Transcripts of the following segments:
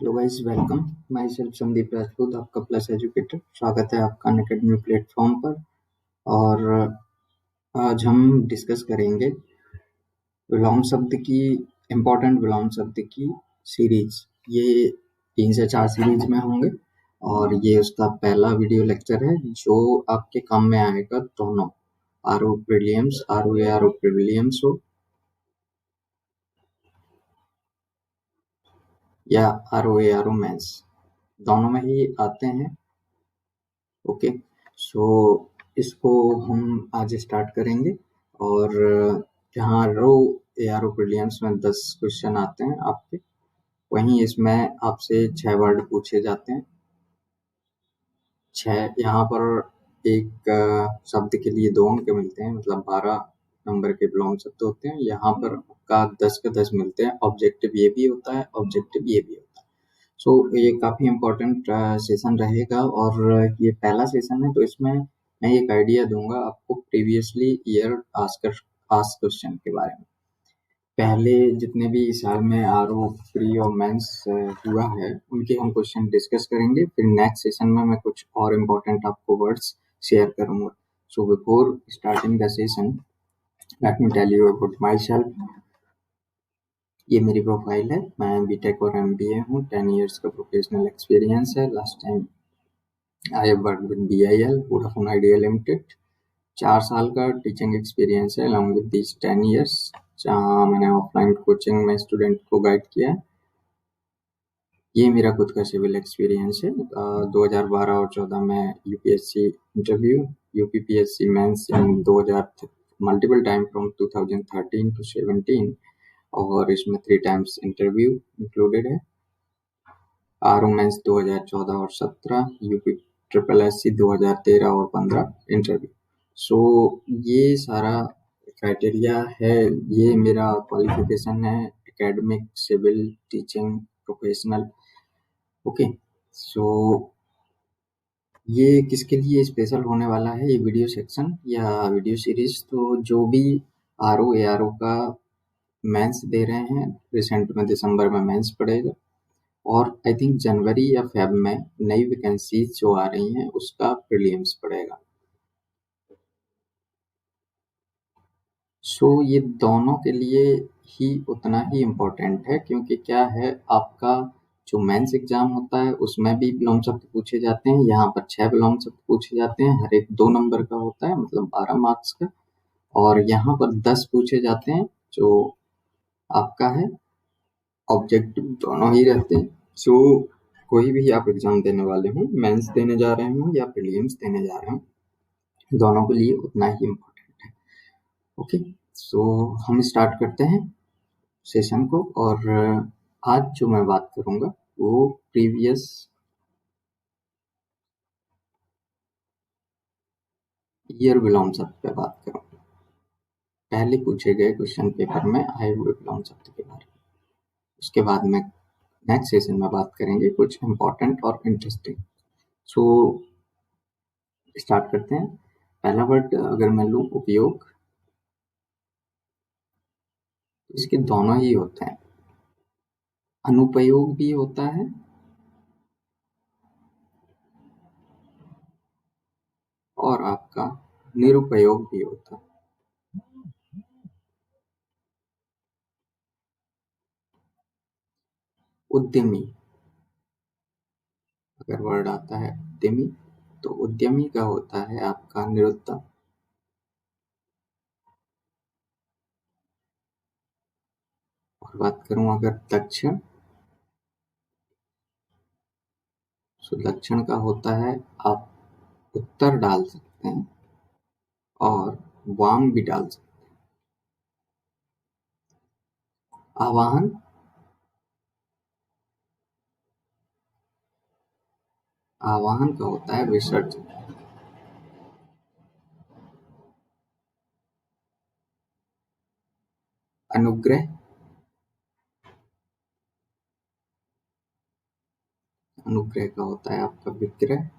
Hello guys, welcome. My self Sandeep Rajput, आपका plus educator. स्वागत है आपका अनअकैडमी प्लेटफॉर्म पर। और आज हम डिस्कस करेंगे विलोम शब्द की, इम्पोर्टेंट विलोम शब्द की सीरीज। ये 3 से 4 सीरीज में होंगे और ये उसका पहला वीडियो लेक्चर है जो आपके काम में आएगा। दोनों आरओ प्रीलिम्स, आरओ प्रीलिम्स हो या आरओ मेंस, दोनों में ही आते हैं। ओके, सो इसको हम आज स्टार्ट करेंगे। और जहाँ रो ARO प्रीलिम्स में 10 क्वेश्चन आते हैं आपके, वहीं इसमें आपसे 6 वर्ड पूछे जाते हैं। 6 यहाँ पर एक शब्द के लिए 2 अंक मिलते हैं, मतलब 12 नंबर के विलोम शब्द होते हैं। यहाँ पर आपका 10 के 10 मिलते हैं। ऑब्जेक्टिव ये भी होता है, ऑब्जेक्टिव ये भी होता है। सो ये काफ़ी इम्पोर्टेंट सेशन रहेगा और ये पहला सेशन है, तो इसमें मैं एक आइडिया दूंगा आपको प्रीवियसली ईयर आस्क क्वेश्चन के बारे में। पहले जितने भी साल में आरओ प्री और मेंस हुआ है उनके हम क्वेश्चन डिस्कस करेंगे। फिर नेक्स्ट सेशन में मैं कुछ और इम्पोर्टेंट आपको वर्ड्स शेयर करूंगा। So before starting the session, let me tell you about myself. ये मेरी प्रोफाइल है। मैं बीटेक और एमबीए हूँ। 10 इयर्स का प्रोफेशनल एक्सपीरियंस है। Last time I have worked with BIL, Vodafone Idea limited. 4 साल का टीचिंग एक्सपीरियंस है अलॉन्ग विद दिस 10 इयर्स, जहाँ मैंने ऑफलाइन कोचिंग में स्टूडेंट को गाइड किया है। ये मेरा खुद का सिविल एक्सपीरियंस है। 2012 और 14 में UPSC interview, UPPSC mains in 2000 multiple time from 2013 to 17, और इसमें 3 टाइम्स इंटरव्यू इंक्लूडेड है। आरओ मेंस 2014 और 17, यूपी ट्रिपल एससी 2013 और 15 इंटरव्यू। सो ये सारा क्राइटेरिया है। ये मेरा क्वालिफिकेशन है, academic, civil, teaching, professional. Okay, so ये किसके लिए स्पेशल होने वाला है ये वीडियो सेक्शन या वीडियो सीरीज? तो जो भी आरओ ARO का मेंस दे रहे हैं, रिसेंट में दिसंबर में मेंस पड़ेगा और आई थिंक जनवरी या फेब में नई वैकेंसीज जो आ रही हैं उसका प्रीलिम्स पड़ेगा। सो ये दोनों के लिए ही उतना ही इम्पोर्टेंट है, क्योंकि क्या है, आपका जो मेंस एग्जाम होता है उसमें भी विलोम शब्द पूछे जाते हैं। यहाँ पर 6 विलोम शब्द पूछे जाते हैं, हर एक 2 नंबर का होता है, मतलब 12 मार्क्स का। और यहाँ पर 10 पूछे जाते हैं जो आपका है ऑब्जेक्टिव, दोनों ही रहते हैं। सो कोई भी आप एग्जाम देने वाले हो, मेंस देने जा रहे हो या प्रीलिम्स देने जा रहे हो, दोनों के लिए उतना ही इम्पोर्टेंट है। ओके, सो हम स्टार्ट करते हैं सेशन को। और आज जो मैं बात करूंगा वो प्रीवियस ईयर विलोम शब्द पे बात करूंगा। पहले पूछे गए क्वेश्चन पेपर में आए हुए विलोम शब्द के बारे में। उसके बाद में नेक्स्ट सेशन में बात करेंगे कुछ इम्पोर्टेंट और इंटरेस्टिंग। सो स्टार्ट करते हैं। पहला वर्ड अगर मैं लूँ उपयोग, तो इसके दोनों ही होते हैं। अनुपयोग भी होता है और आपका निरुपयोग भी होता है। उद्यमी, अगर वर्ड आता है उद्यमी, तो उद्यमी का होता है आपका निरुद्यम। और बात करूं अगर दक्षिण, तो दक्षिण का होता है, आप उत्तर डाल सकते हैं और वाम भी डाल सकते हैं। आवाहन, आवाहन का होता है विसर्जन। अनुग्रह, अनुग्रह का होता है आपका विग्रह।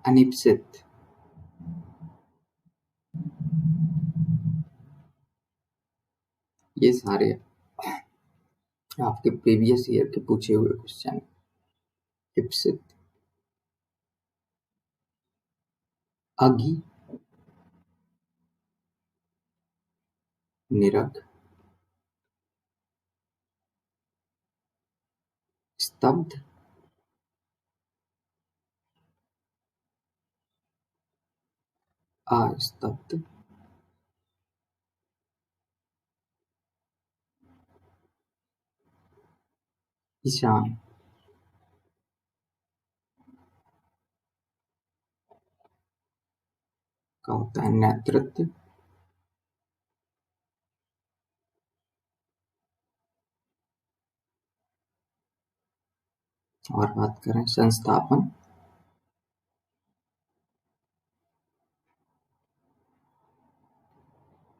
अनिप्सित, ये सारे आपके प्रीवियस ईयर के पूछे हुए क्वेश्चन। इप्सित, अघि, निरग, स्तब्ध, अस्तब्ध, ईशान, का होता है नेतृत्व, और बात करें संस्थापन,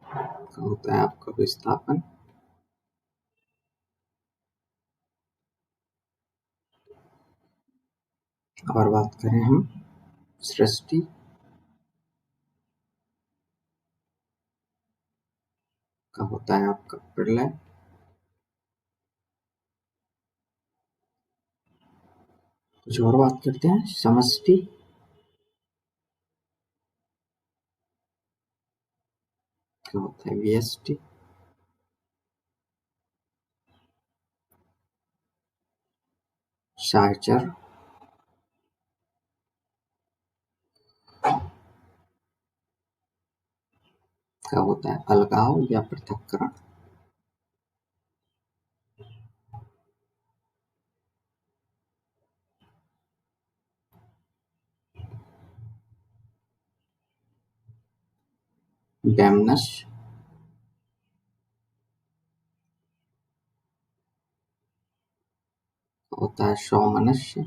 का होता है आपका विस्थापन, और बात करें हम सृष्टि, का होता है आपका प्रलय, कुछ और बात करते हैं समष्टि, का होता है व्यष्टि, सहचर, का होता है अलगाव या पृथक्करण, वैमनस्य, का होता है सौमनस्य,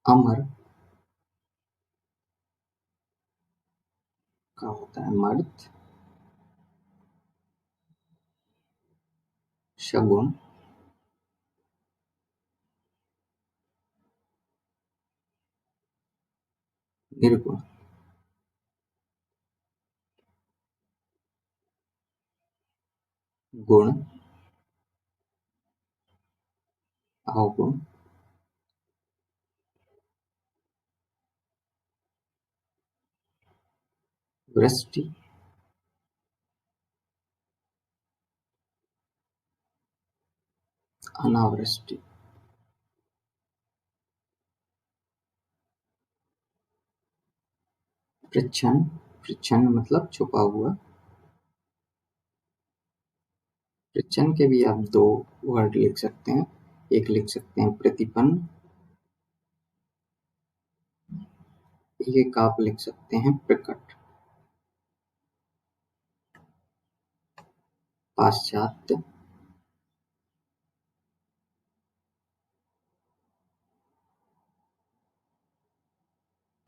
अमर, का होता है मर्द, शगुन, निर्गुण, गुण, अवगुण, वृष्टि, अनावृष्टि, प्रच्छन्न, प्रच्छन्न मतलब छुपा हुआ, प्रच्छन्न के भी आप दो वर्ड लिख सकते हैं, एक लिख सकते हैं प्रतिपन्न, एक आप लिख सकते हैं प्रकट, पाश्चात्य,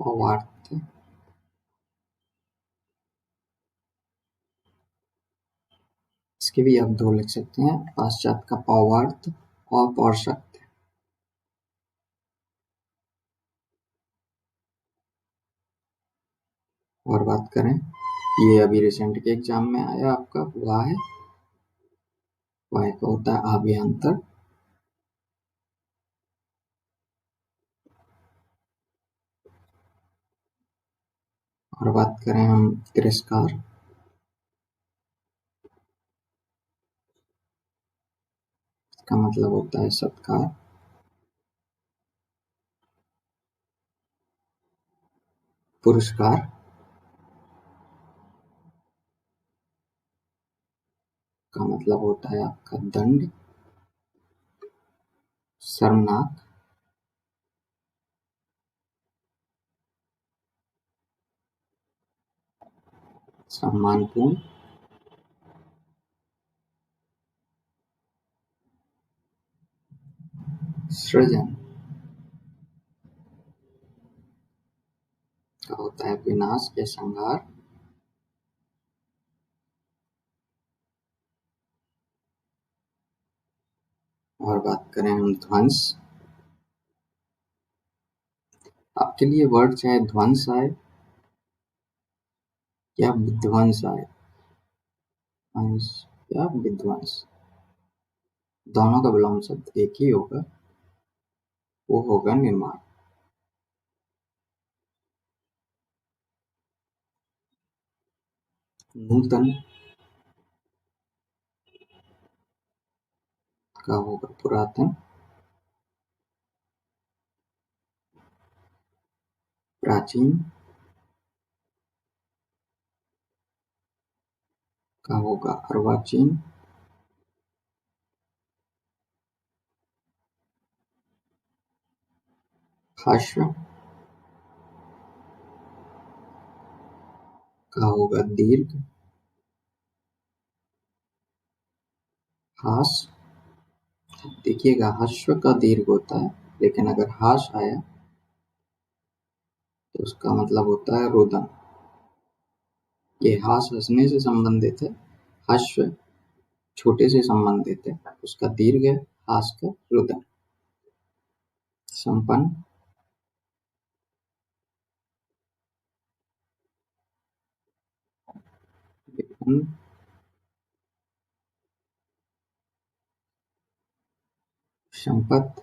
पौवार्त्य, इसके भी आप दो लिख सकते हैं, पाश्चात्य का पौवार्त्य और पौरुषत्य। और बात करें, ये अभी रिसेंट के एग्जाम में आया आपका हुआ है, वह का होता है आभ्यंतर, और बात करें हम तिरस्कार, का मतलब होता है सत्कार, पुरस्कार, का मतलब होता है आपका दंड, शर्मनाक, सम्मानपूर्ण, सृजन, का होता है विनाश या संहार, और बात करें हम ध्वंस, आपके लिए वर्ड चाहे ध्वंस आए या विध्वंस आए, अंश या विध्वंस, दोनों का विलोम शब्द एक ही होगा, वो होगा निर्माण। नूतन का होगा पुरातन, प्राचीन का होगा अर्वाचीन, हास्य का होगा दीर्घ, हास, देखिएगा हश्व का दीर्घ होता है, लेकिन अगर हास आया तो उसका मतलब होता है रुदन। ये हास हंसने से संबंधित है, हश्व छोटे से संबंधित है, उसका दीर्घ है, हास का रुदन। संपन्न, विपन्न, संपत,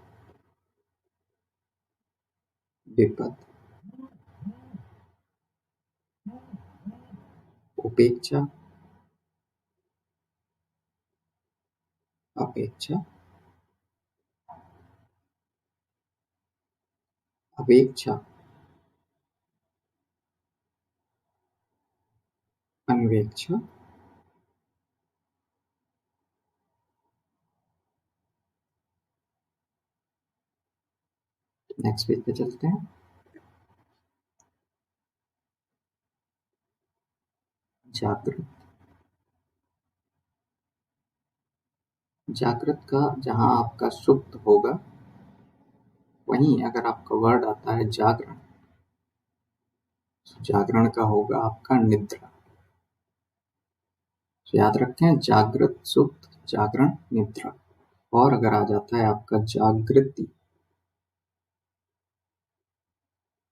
विपत, उपेक्षा, अपेक्षा, अपेक्षा, अन्वेक्षा, नेक्स्ट पेज पे चलते हैं। जागृत, जागृत का जहां आपका सुप्त होगा, वहीं अगर आपका वर्ड आता है जागरण, तो जागरण का होगा आपका निद्रा। तो याद रखें, जागृत, सुप्त, जागरण, निद्रा। और अगर आ जाता है आपका जागृति,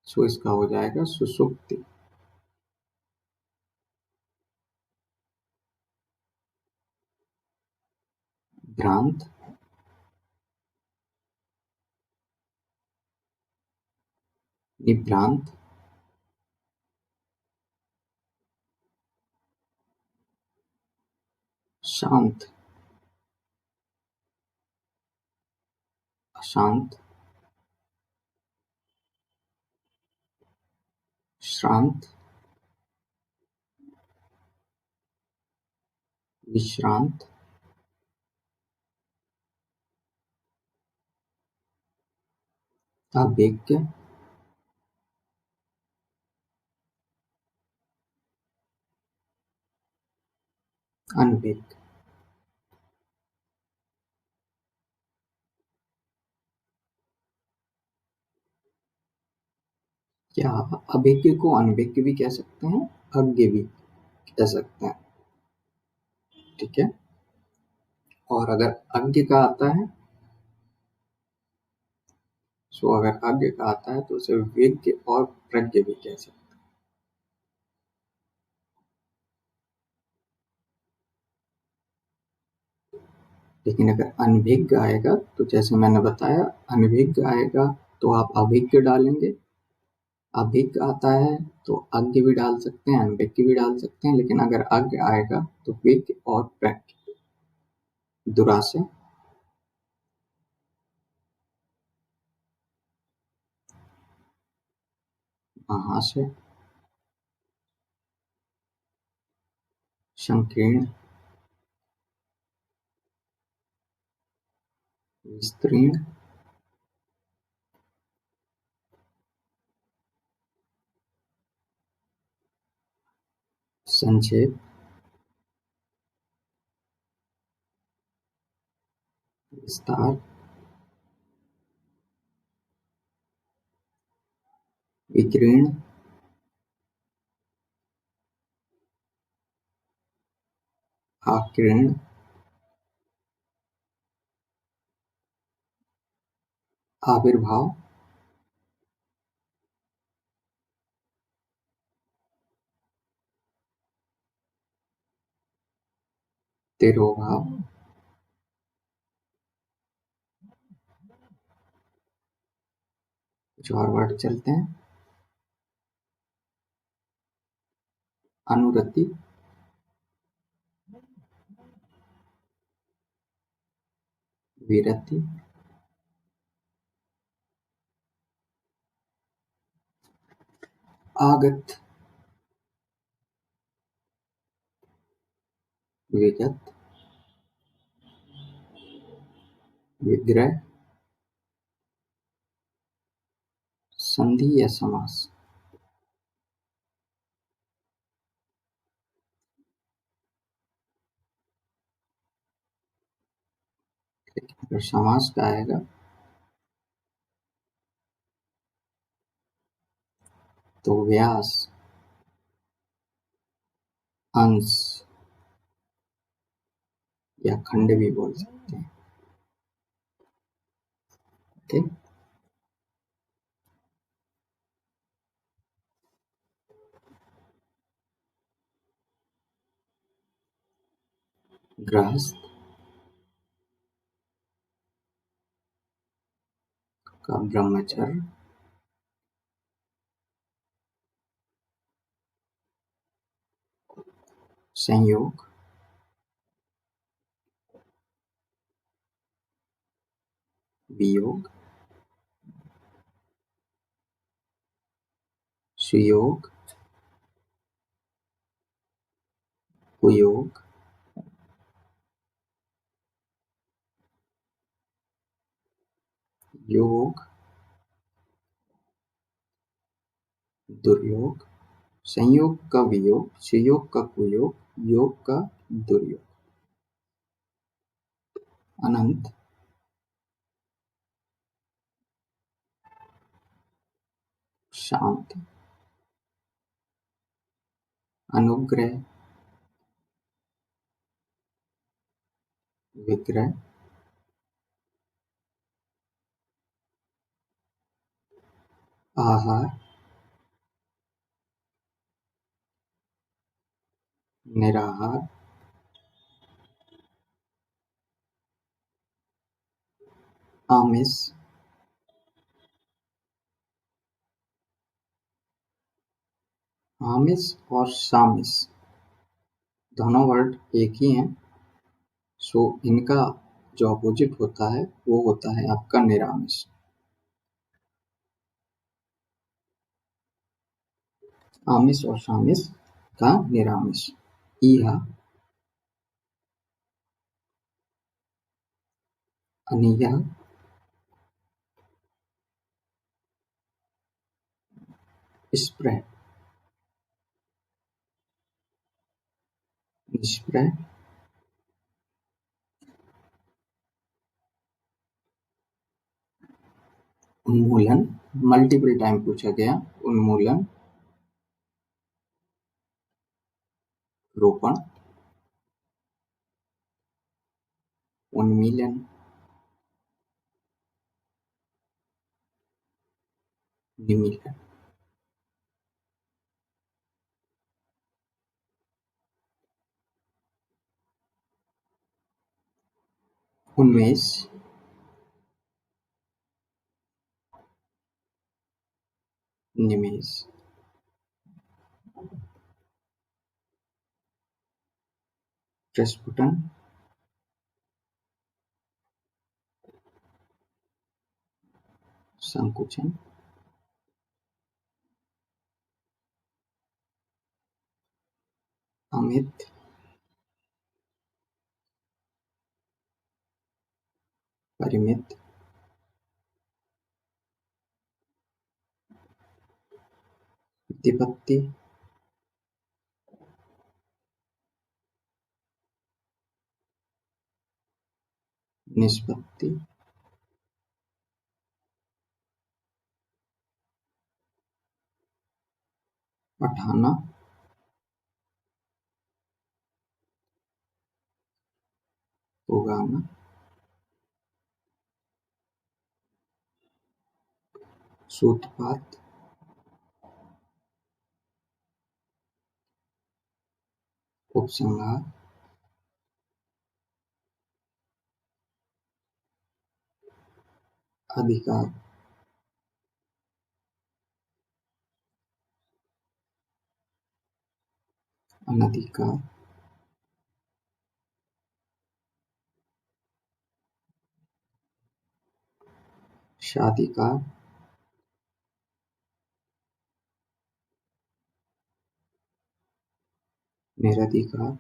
सो इसका हो जाएगा सुसुप्ति। भ्रांत, निभ्रांत, शांत, अशांत, श्रांत, विश्रांत, अभिज्ञ, अनभिज्ञ। क्या अभिज्ञ को अनभिज्ञ भी कह सकते हैं, अज्ञ भी कह सकते हैं, ठीक है। और अगर अज्ञ का आता है, सो अगर अज्ञ का आता है तो उसे विज्ञ और प्रज्ञ भी कह सकते हैं। लेकिन अगर अनभिज्ञ आएगा, तो जैसे मैंने बताया, अनभिज्ञ आएगा तो आप अभिज्ञ डालेंगे, अभिज्ञ आता है तो अज्ञ भी डाल सकते हैं, अनभिज्ञ भी डाल सकते हैं, लेकिन अगर अज्ञ आएगा तो विज्ञ और प्रज्ञ। दुराशय, महाशय, संकीर्ण, विस्तीर्ण, संक्षेप, विस्तार, विकीर्ण, आकीर्ण, आविर्भाव, तिरोभाव, कुछ और वर्ड चलते हैं। अनुरति, विरति, आगत, विगत, विग्रह, संधि या समास। अगर समास का आएगा तो व्यास, अंश या खंड भी बोल सकते हैं। ओके, गृहस्थ का ब्रह्मचर्य, संयोग, वियोग, सुयोग, कुयोग, योग, दुर्योग, संयोग का वियोग, सुयोग का कुयोग, योग का दुर्योग। अनंत, शांत, अनुग्रह, विग्रह, आहार, निराहार, आमिष, आमिष और सामिष दोनों वर्ड एक ही हैं। सो इनका जो अपोजिट होता है वो होता है आपका निरामिष। आमिष और सामिष का निरामिष। इहा, अनिहा, स्प्रे, निष्प्रय, उन्मूलन, मल्टीपल टाइम पूछा गया। उन्मूलन, रोपण, उन्मीलन, निमीलन। उन्मेष, निमेष, प्रस्फुटन, संकुचन, अमित, परिमित, प्रतिपत्ति, निष्पत्ति, पठाना, उगाना, सूत्रपात, उपसंहार, अधिकार, अनधिकार, शाधिकार, निरधिकार,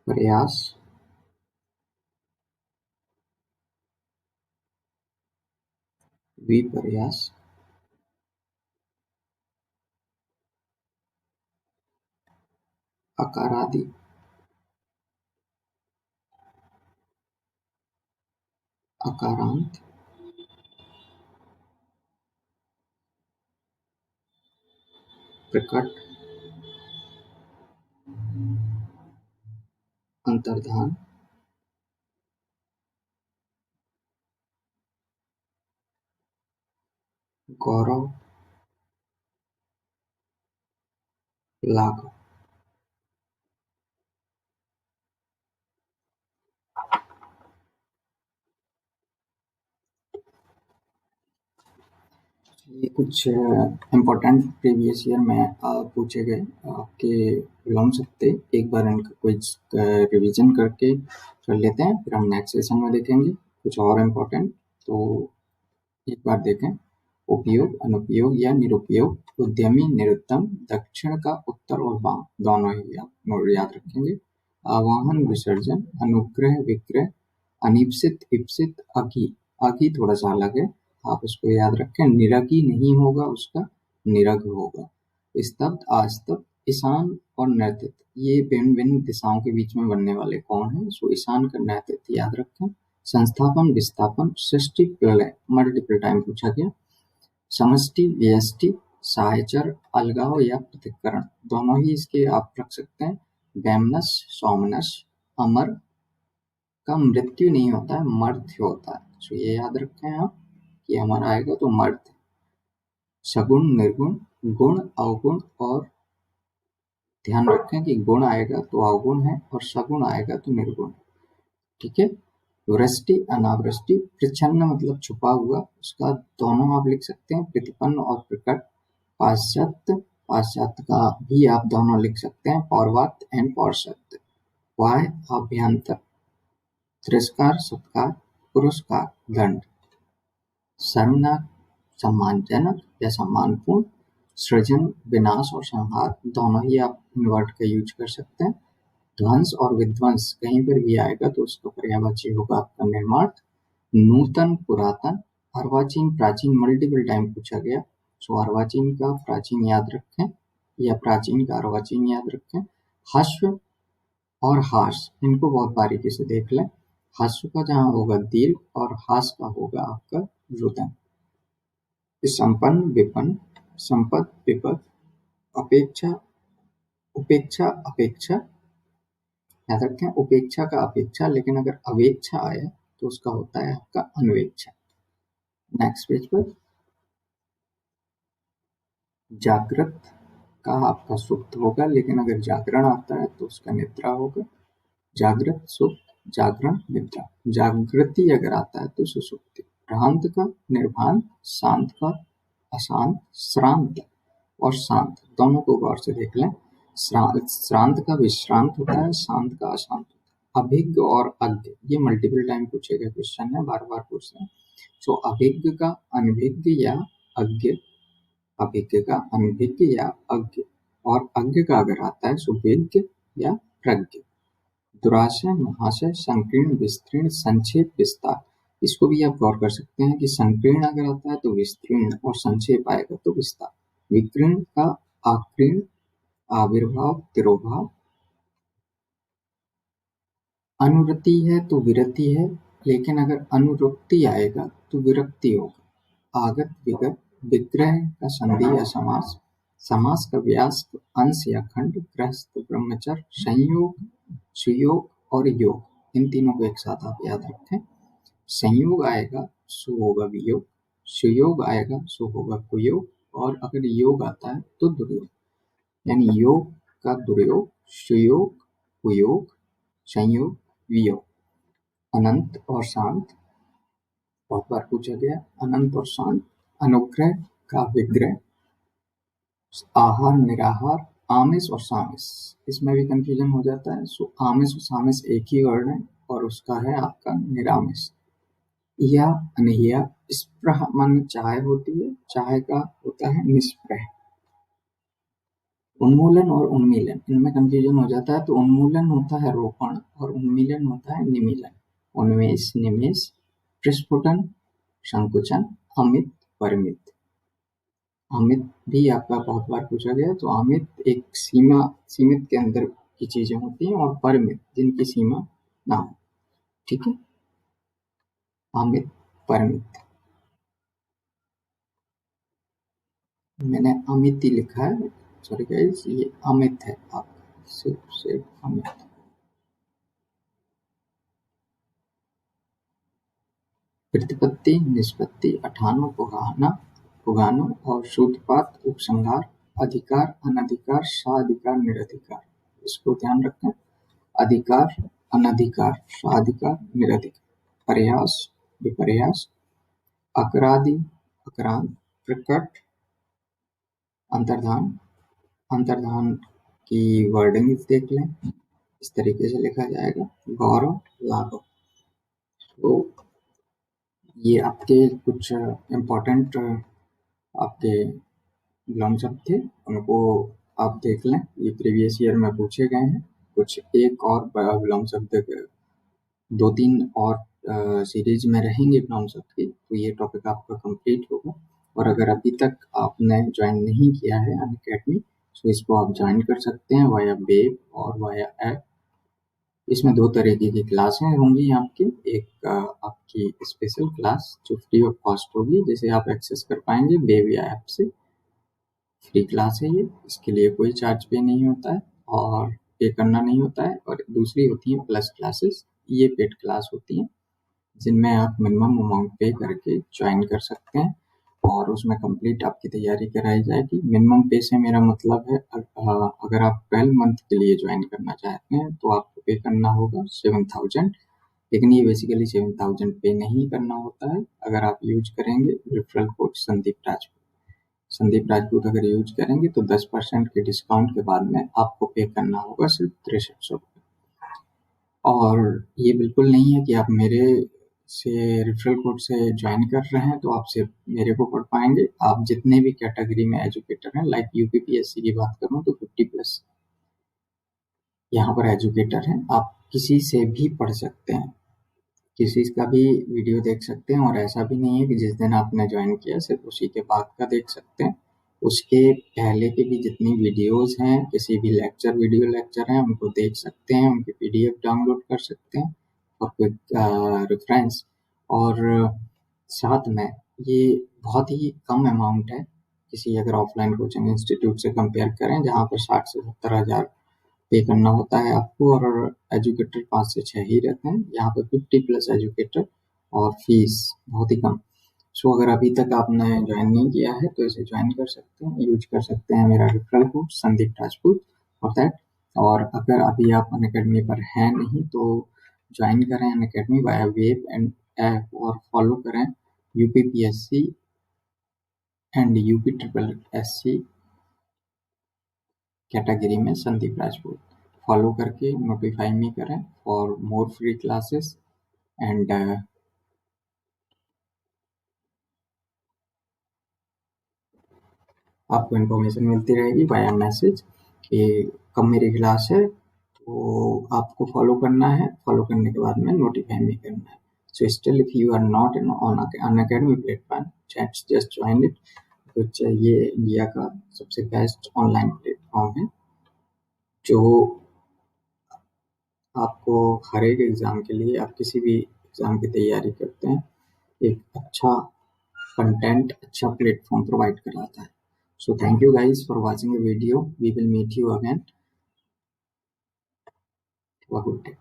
प्रयास, विपर्यास, अकारादि, अकारांत, प्रकट, अंतर्धान, गौरव, लाघव। ये कुछ इम्पोर्टेंट प्रीवियस ईयर में पूछे गए आपके विलोम सकते, एक बार इनका क्विज रिवीजन करके कर लेते हैं, फिर हम नेक्स्ट सेशन में देखेंगे कुछ और इम्पोर्टेंट। तो एक बार देखें, उपयोग, अनुपयोग या निरुपयोग, उद्यमी, निरुद्यम, दक्षिण का उत्तर और वाम दोनों ही आप याद रखेंगे। आवाहन, विसर्जन, अनुग्रह, विग्रह, अनिप्सित, इप्सित, अघी। अघी थोड़ा सा अलग है, आप इसको याद रखें। निरगी नहीं होगा, उसका निरग होगा। स्तब्ध, आस्तब्ध, ईशान और नैतित, ये भिन्न भिन्न दिशाओं के बीच में बनने वाले कौन है? सो ईशान का नैतित याद रखें। संस्थापन, विस्थापन, सृष्टि, प्रलय, मल्टीपल टाइम पूछा गया। समष्टि, व्यष्टि, साहचर, अलगाव या पृथक्करण, दोनों ही इसके आप रख सकते हैं। वैमनस, सोमनस, अमर का मृत्यु नहीं होता है, मर्त्य होता है। तो ये याद रखें आप कि अमर आएगा तो मर्त्य। सगुण, निर्गुण, गुण, अवगुण, और ध्यान रखें कि गुण आएगा तो अवगुण है और सगुण आएगा तो निर्गुण है। ठीक है। वृष्टि, अनावृष्टि, प्रच्छन्न मतलब छुपा हुआ, उसका दोनों आप लिख सकते हैं, प्रतिपन्न और प्रकट। पाश्चात्य, पाश्चात्य का भी आप दोनों लिख सकते हैं, पौर्वात्य एंड पौर्षत्य। वाय, अभ्यंतर, तिरस्कार, सत्कार, पुरस्कार, दंड। सर्वनाम, सम्मानजनक या सम्मानपूर्ण। सृजन, विनाश और संहार, दोनों ही आप वर्ड का यूज कर सकते हैं। ध्वंस और विध्वंस कहीं पर भी आएगा तो उसका पर्यायवाची होगा आपका निर्माण। नूतन, पुरातन, अर्वाचीन, प्राचीन, मल्टीपल टाइम पूछा गया। सो अर्वाचीन का प्राचीन याद रखें या प्राचीन का अर्वाचीन याद रखें। हश्व और हास, इनको बहुत बारीकी से देख लें। हश्व का जहां होगा दीर्घ और हास का होगा आपका रुदन। संपन्न, विपन्न, संपद, विपद, अपेक्षा, उपेक्षा, अपेक्षा, याद रखें। उपेक्षा का अपेक्षा, लेकिन अगर अवेक्षा आए तो उसका होता है आपका अन्वेक्षा। नेक्स्ट पेज पर, जागृत का आपका सुप्त होगा, लेकिन अगर जागरण आता है तो उसका निद्रा होगा। जागृत, सुप्त, जागरण, निद्रा। जागृति अगर आता है तो सुसुप्ति। भ्रांत का निर्भांत, शांत का अशांत, श्रांत और शांत, दोनों को गौर से देख लें। श्रांत का विश्रांत होता है, शांत का अशांत होता है। अभिज्ञ और अज्ञ, ये मल्टीपल टाइम पूछे गए क्वेश्चन है, बार बार पूछ रहे हैं। सो अभिज्ञ का अनभिज्ञ या अज्ञ, अभिज्ञ का अनभिज्ञ या अज्ञ, और अज्ञ का अगर आता है सुविज्ञ या प्रज्ञ। दुराशय, महाशय, संकीर्ण, विस्तीर्ण, संक्षेप, विस्तार, इसको भी आप गौर कर सकते हैं कि संकीर्ण अगर आता है तो विस्तीर्ण और संक्षेप आएगा तो विस्तार। विकीर्ण का आकीर्ण, आविर्भाव, तिरोभाव। अनुरति है तो विरति है, लेकिन अगर अनुरक्ति आएगा तो विरक्ति होगा। आगत, विगत, विग्रह का संधि या समास। समास का व्यास, अंश या खंड। गृहस्थ, ब्रह्मचर्य, संयोग, सुयोग और योग, इन तीनों को एक साथ आप याद रखें। संयोग आएगा सो होगा वियोग, सुयोग आएगा सो होगा कुयोग, और अगर योग आता है तो दुर्योग। यानी योग का दुर्योग, सुयोग, कुयोग, संयोग, वियोग। अनंत और शांत बहुत बार पूछा गया, अनंत और शांत। अनुग्रह का विग्रह, आहार निराहार, आमिष और सामिष। इसमें भी कंफ्यूजन हो जाता है। सो आमिष और सामिष एक ही वर्ड है और उसका है आपका निरामिष। या अनहिया, स्प्रह मन चाय होती है, चाय का होता है निष्प्रह। उन्मूलन और उन्मीलन, इनमें कंफ्यूजन हो जाता है। तो उन्मूलन होता है रोपण और उन्मीलन होता है निमीलन। उन्मेष, निमेष, प्रस्फुटन, संकुचन, अमित, परिमित। अमित भी आपका बहुत बार पूछा गया। तो अमित एक सीमित के अंदर की चीजें होती हैं और परिमित जिनकी सीमा ना हो। ठीक है, अमित, परिमित। मैंने अमित ही लिखा है, सॉरी गाइस, ये अमित है आपका, सिर्फ अमित। प्रतिपत्ति, निष्पत्ति, अठानो, पुगाना और सूत्रपात, उपसंहार, अधिकार, अनधिकार, साधिकार, निरधिकार। इसको ध्यान रखें। अधिकार, अनधिकार, साधिकार, निरधिकार। प्रयास, विपर्यास, अकरादि, अक्रांत, प्रकट, अंतर्धान। अंतर्धान की वर्डिंग देख लें, इस तरीके से लिखा जाएगा, गौरव, लाघव। तो ये आपके कुछ इम्पोर्टेंट आपके विलोम शब्द थे, उनको आप देख लें। ये प्रीवियस ईयर में पूछे गए हैं। कुछ एक और विलोम शब्द, 2-3 और सीरीज में रहेंगे विलोम शब्द की, तो ये टॉपिक आपका कंप्लीट होगा। और अगर अभी तक आपने ज्वाइन नहीं किया है अनअकैडमी, तो इसको आप ज्वाइन कर सकते हैं वाया वेब और वाया ऐप। इसमें 2 तरीके की क्लासें होंगी आपकी। एक आपकी स्पेशल क्लास जो फ्री ऑफ कॉस्ट होगी, जिसे आप एक्सेस कर पाएंगे वेब या ऐप से। फ्री क्लास है ये, इसके लिए कोई चार्ज पे नहीं होता है और पे करना नहीं होता है। और दूसरी होती है प्लस क्लासेस, ये पेड क्लास होती हैं जिनमें आप मिनिमम अमाउंट पे करके ज्वाइन कर सकते हैं और उसमें कंप्लीट आपकी तैयारी कराई जाएगी। मिनिमम पे से मेरा मतलब है अगर आप 12 मंथ के लिए ज्वाइन करना चाहते हैं तो आपको पे करना होगा 7,000। लेकिन ये बेसिकली 7,000 पे नहीं करना होता है अगर आप यूज करेंगे रेफरल कोड संदीप राजपूत अगर यूज करेंगे तो 10% के डिस्काउंट के बाद में आपको पे करना होगा सिर्फ 6300 रुपये। और ये बिल्कुल नहीं है कि आप मेरे से रेफरल कोड से ज्वाइन कर रहे हैं तो आप सिर्फ मेरे को पढ़ पाएंगे। आप जितने भी कैटेगरी में एजुकेटर हैं, लाइक यूपीपीएससी की बात करूं तो 50+ यहाँ पर एजुकेटर हैं, आप किसी से भी पढ़ सकते हैं, किसी का भी वीडियो देख सकते हैं। और ऐसा भी नहीं है कि जिस दिन आपने ज्वाइन किया सिर्फ उसी के बाद का देख सकते हैं। उसके पहले के भी जितनी वीडियोस हैं, किसी भी वीडियो लेक्चर हैं, उनको देख सकते हैं, उनकी पीडीएफ डाउनलोड कर सकते हैं और क्विक रेफरेंस। और साथ में ये बहुत ही कम अमाउंट है किसी अगर ऑफलाइन कोचिंग इंस्टीट्यूट से कंपेयर करें, जहाँ पर 60 से 70 हज़ार पे करना होता है आपको और एजुकेटर 5 से 6 ही रहते हैं। यहाँ पर 50+ एजुकेटर और फीस बहुत ही कम। सो अगर अभी तक आपने ज्वाइन नहीं किया है तो इसे ज्वाइन कर सकते हैं, यूज कर सकते हैं मेरा रेफरल कोड संदीप राजपूत और दैट। और अगर अभी आप अनअकैडमी पर हैं नहीं तो ज्वाइन करें Unacademy via web and app और फॉलो करें UPPSC and UP triple SC category में संदीप राजपूत। फॉलो करके नोटिफाई मी करें for more free classes and आपको इन्फॉर्मेशन मिलती रहेगी बाय मैसेज कि कब मेरी क्लास है। तो आपको फॉलो करना है, फॉलो करने के बाद में नोटिफाई भी करना है। So still if you are not on Unacademy platform, just join it, which ये इंडिया का सबसे बेस्ट ऑनलाइन प्लेटफॉर्म है जो आपको हर एक एग्ज़ाम के लिए, आप किसी भी एग्ज़ाम की तैयारी करते हैं, एक अच्छा कंटेंट, अच्छा प्लेटफॉर्म प्रोवाइड कराता है। So thank you guys for watching the video. We will meet you again. Have a good day.